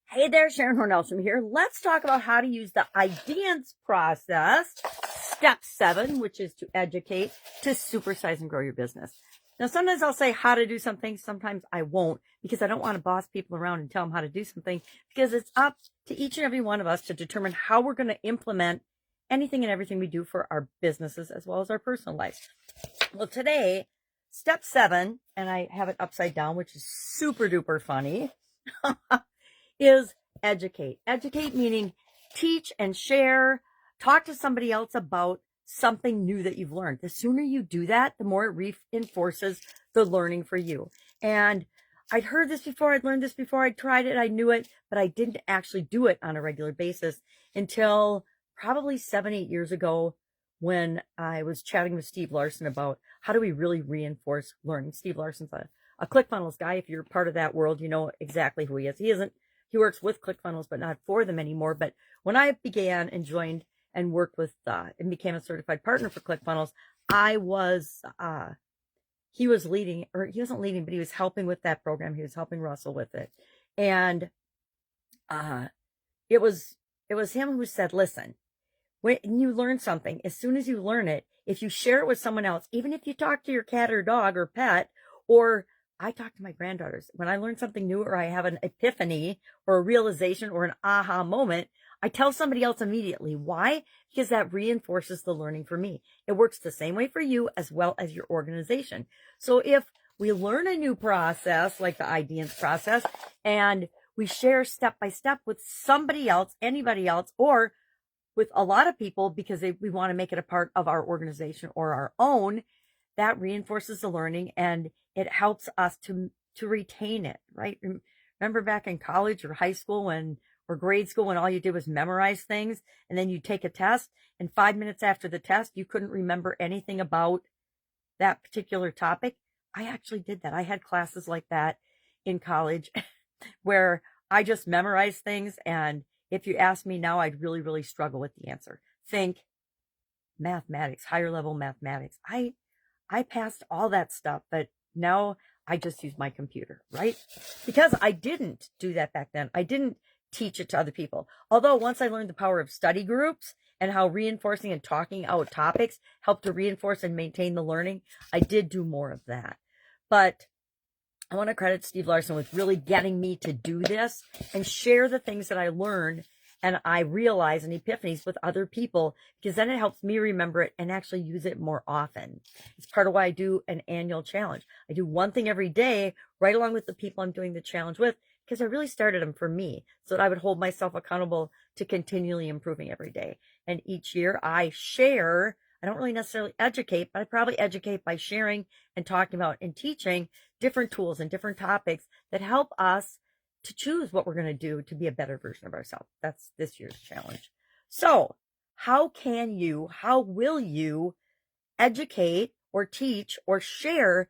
Hey there, Sharon Horne-Ellstrom here. Let's talk about how to use the IDEANCE process, step 7, which is to educate, to supersize and grow your business. Now, sometimes I'll say how to do something. Sometimes I won't, because I don't want to boss people around and tell them how to do something, because it's up to each and every one of us to determine how we're going to implement anything and everything we do for our businesses as well as our personal lives. Well, today, step 7, and I have it upside down, which is super duper funny, is educate. Educate meaning teach and share, talk to somebody else about something new that you've learned. The sooner you do that, the more it reinforces the learning for you. And I'd heard this before, I'd learned this before, I tried it, I knew it, but I didn't actually do it on a regular basis until probably 7-8 years ago, when I was chatting with Steve Larson about how do we really reinforce learning. Steve Larson's a ClickFunnels guy. If you're part of that world, you know exactly who he is. He works with ClickFunnels, but not for them anymore. But when I began and joined and worked with and became a certified partner for ClickFunnels, he was leading, or he wasn't leading, but he was helping with that program. He was helping Russell with it. And it was him who said, listen, when you learn something, as soon as you learn it, if you share it with someone else, even if you talk to your cat or dog or pet, or I talk to my granddaughters, when I learn something new or I have an epiphany or a realization or an aha moment, I tell somebody else immediately. Why? Because that reinforces the learning for me. It works the same way for you as well as your organization. So if we learn a new process, like the IDEANCE process, and we share step by step with somebody else, anybody else, or with a lot of people because we want to make it a part of our organization or our own, that reinforces the learning and it helps us to retain it, right? Remember back in college or high school or grade school when all you did was memorize things, and then you take a test, and 5 minutes after the test, you couldn't remember anything about that particular topic? I actually did that. I had classes like that in college where I just memorized things, and if you ask me now, I'd really, really struggle with the answer. Think mathematics, higher level mathematics. I passed all that stuff, but now I just use my computer, right? Because I didn't do that back then. I didn't teach it to other people. Although once I learned the power of study groups and how reinforcing and talking out topics help to reinforce and maintain the learning, I did do more of that. But I want to credit Steve Larson with really getting me to do this and share the things that I learned and I realize in epiphanies with other people, because then it helps me remember it and actually use it more often. It's part of why I do an annual challenge. I do one thing every day right along with the people I'm doing the challenge with, because I really started them for me so that I would hold myself accountable to continually improving every day. And each year I share. I don't really necessarily educate, but I probably educate by sharing and talking about and teaching different tools and different topics that help us to choose what we're going to do to be a better version of ourselves. That's this year's challenge. So how will you educate or teach or share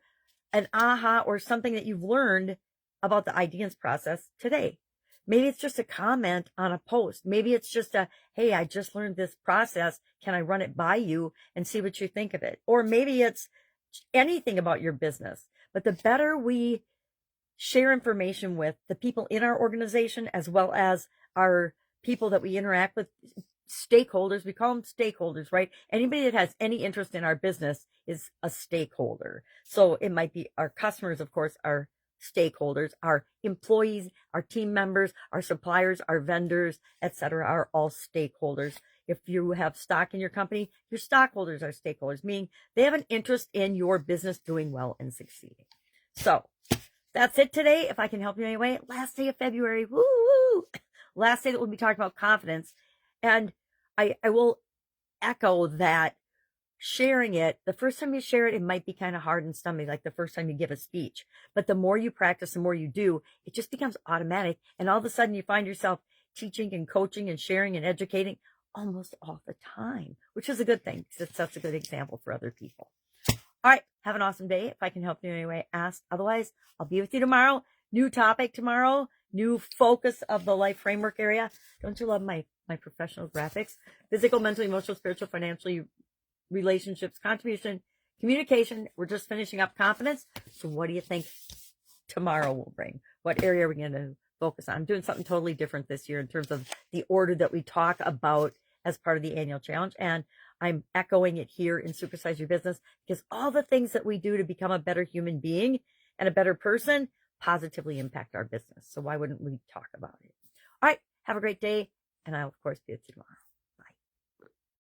an aha or something that you've learned about the IDEANCE process today? Maybe it's just a comment on a post. Maybe it's just hey, I just learned this process. Can I run it by you and see what you think of it? Or maybe it's anything about your business. But the better we share information with the people in our organization, as well as our people that we interact with, stakeholders, we call them stakeholders, right? Anybody that has any interest in our business is a stakeholder. So it might be our customers, of course, our stakeholders, our employees, our team members, our suppliers, our vendors, etc., are all stakeholders. If you have stock in your company, your stockholders are stakeholders, meaning they have an interest in your business doing well and succeeding. So that's it today. If I can help you in any way, last day of February, woo! Last day that we'll be talking about confidence. And I will echo that sharing it, the first time you share it, it might be kind of hard and stomach, like the first time you give a speech. But the more you practice, the more you do, it just becomes automatic. And all of a sudden you find yourself teaching and coaching and sharing and educating almost all the time, which is a good thing because it sets a good example for other people. All right. Have an awesome day. If I can help you in any way, ask. Otherwise, I'll be with you tomorrow. New topic tomorrow. New focus of the life framework area. Don't you love my professional graphics? Physical, mental, emotional, spiritual, financially, relationships, contribution, communication. We're just finishing up confidence. So what do you think tomorrow will bring? What area are we going to focus on. I'm doing something totally different this year in terms of the order that we talk about as part of the annual challenge. And I'm echoing it here in Supersize Your Business because all the things that we do to become a better human being and a better person positively impact our business. So why wouldn't we talk about it? All right. Have a great day. And I'll, of course, be with you tomorrow.